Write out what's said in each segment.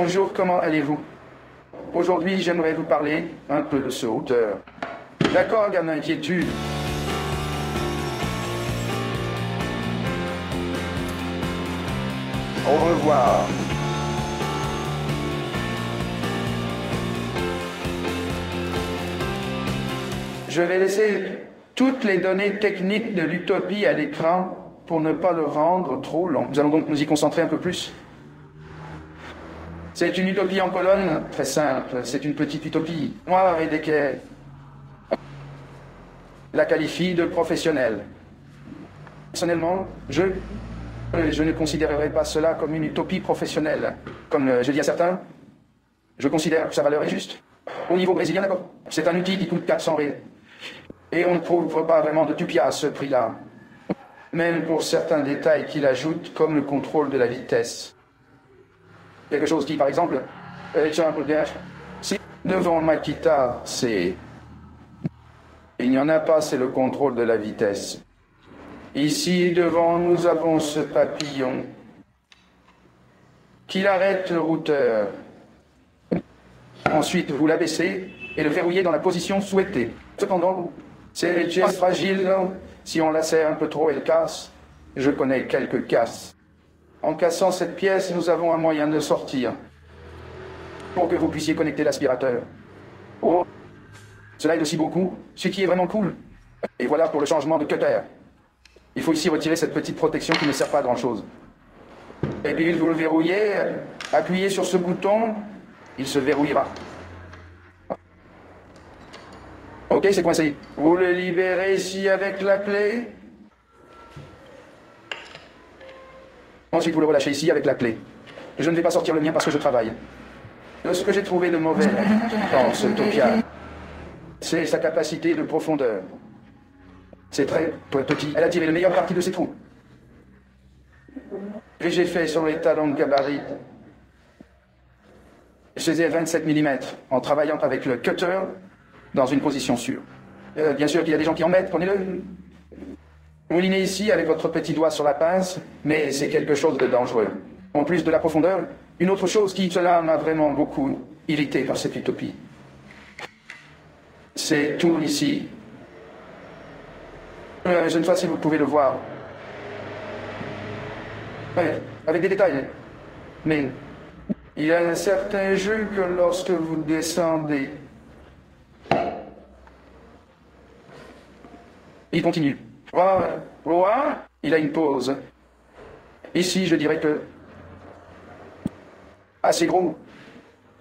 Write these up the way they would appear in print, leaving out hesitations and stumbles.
Bonjour, comment allez-vous? Aujourd'hui, j'aimerais vous parler un peu de ce hauteur. D'accord, gamin d'inquiétude. Au revoir. Je vais laisser toutes les données techniques de l'utopie à l'écran pour ne pas le rendre trop long. Nous allons donc nous y concentrer un peu plus. C'est une utopie en colonne, très simple. C'est une petite utopie. Moi, Heidegger la qualifie de professionnelle. Personnellement, je ne considérerais pas cela comme une utopie professionnelle. Comme je dis à certains, je considère que sa valeur est juste. Au niveau brésilien, d'accord. C'est un outil qui coûte 400 réals. Et on ne trouve pas vraiment de tupia à ce prix-là. Même pour certains détails qu'il ajoute, comme le contrôle de la vitesse. Quelque chose qui, par exemple, si devant Makita, c'est... Il n'y en a pas, c'est le contrôle de la vitesse. Ici, devant, nous avons ce papillon qui arrête le routeur. Ensuite, vous l'abaissez et le verrouillez dans la position souhaitée. Cependant, c'est une pièce fragile. Si on la serre un peu trop, elle casse. Je connais quelques casses. En cassant cette pièce, nous avons un moyen de sortir. Pour que vous puissiez connecter l'aspirateur. Oh, cela aide aussi beaucoup, ce qui est vraiment cool. Et voilà pour le changement de cutter. Il faut ici retirer cette petite protection qui ne sert pas à grand-chose. Et puis vous le verrouillez, appuyez sur ce bouton, il se verrouillera. Ok, c'est coincé. Vous le libérez ici avec la clé. Ensuite, vous le relâchez ici avec la clé. Je ne vais pas sortir le mien parce que je travaille. Ce que j'ai trouvé de mauvais dans ce Topia, c'est sa capacité de profondeur. C'est très petit. Elle a tiré le meilleur parti de ses trous. Et j'ai fait sur les talons de gabarit. Je faisais 27 mm en travaillant avec le cutter dans une position sûre. Bien sûr qu'il y a des gens qui en mettent, prenez-le. Vous linez ici avec votre petit doigt sur la pince, mais c'est quelque chose de dangereux. En plus de la profondeur, une autre chose qui, cela m'a vraiment beaucoup irrité par cette utopie. C'est tout ici. Je ne sais pas si vous pouvez le voir. Ouais, avec des détails. Mais il y a un certain jeu que lorsque vous descendez, il continue. Voilà. Il a une pause. Ici, je dirais que assez gros.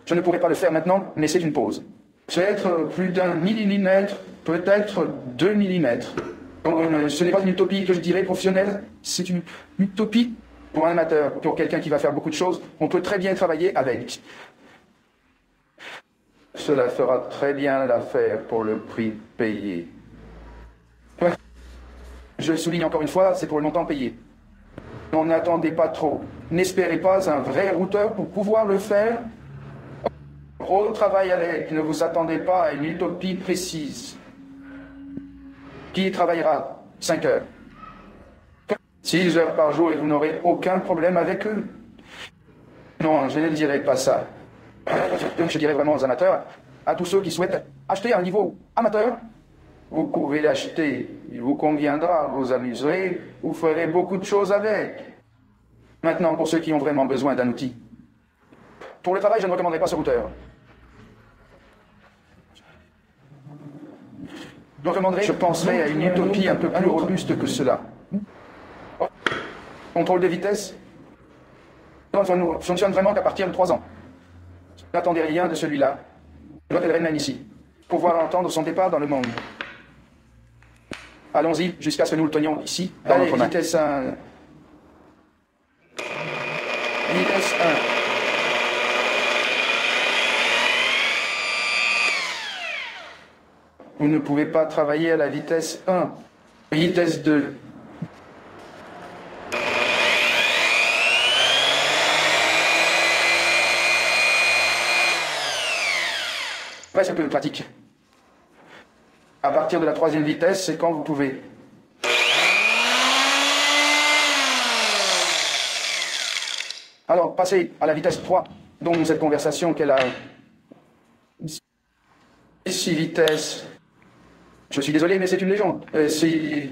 Je ne pourrais pas le faire maintenant, mais c'est une pause. Peut-être plus d'un millimètre, peut-être 2 millimètres. Ce n'est pas une utopie que je dirais professionnelle, c'est une utopie pour un amateur, pour quelqu'un qui va faire beaucoup de choses. On peut très bien travailler avec. Cela fera très bien l'affaire pour le prix payé. Ouais. Je souligne encore une fois, c'est pour le montant payé. N'attendez pas trop. N'espérez pas un vrai routeur pour pouvoir le faire. Gros travail avec, ne vous attendez pas à une utopie précise. Qui travaillera 5 heures, 6 heures par jour et vous n'aurez aucun problème avec eux. Non, je ne dirais pas ça. Je dirais vraiment aux amateurs, à tous ceux qui souhaitent acheter un niveau amateur, vous pouvez l'acheter, il vous conviendra, vous amuserez, vous ferez beaucoup de choses avec. Maintenant, pour ceux qui ont vraiment besoin d'un outil. Pour le travail, je ne recommanderais pas ce routeur. Je penserais à une utopie un peu plus robuste que cela. Contrôle de vitesse. Non, ça ne fonctionne vraiment qu'à partir de 3 ans. N'attendez rien de celui-là. Je l'appellerai même ici. Pouvoir entendre son départ dans le monde. Allons-y, jusqu'à ce que nous le tenions ici, dans notre main. Vitesse 1. Vitesse 1. Vous ne pouvez pas travailler à la vitesse 1. Vitesse 2. Ouais, c'est un peu pratique. À partir de la 3e vitesse, c'est quand vous pouvez. Alors, passez à la vitesse 3, dont cette conversation qu'elle a... 6 vitesses. Je suis désolé, mais c'est une légende. Si...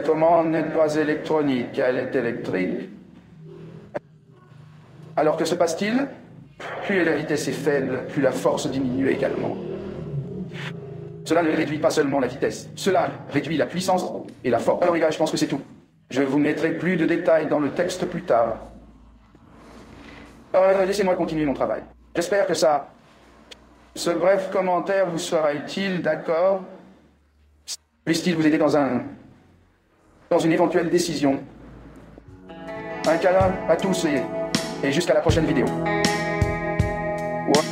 Comment n'est pas électronique, elle est électrique. Alors que se passe-t-il? Plus la vitesse est faible, plus la force diminue également. Cela ne réduit pas seulement la vitesse, cela réduit la puissance et la force. Alors les gars, je pense que c'est tout. Je vous mettrai plus de détails dans le texte plus tard. Laissez-moi continuer mon travail. J'espère que ce bref commentaire vous sera utile, d'accord? Puisse-t-il vous aider dans une éventuelle décision. Un câlin à tous et jusqu'à la prochaine vidéo. Ouais.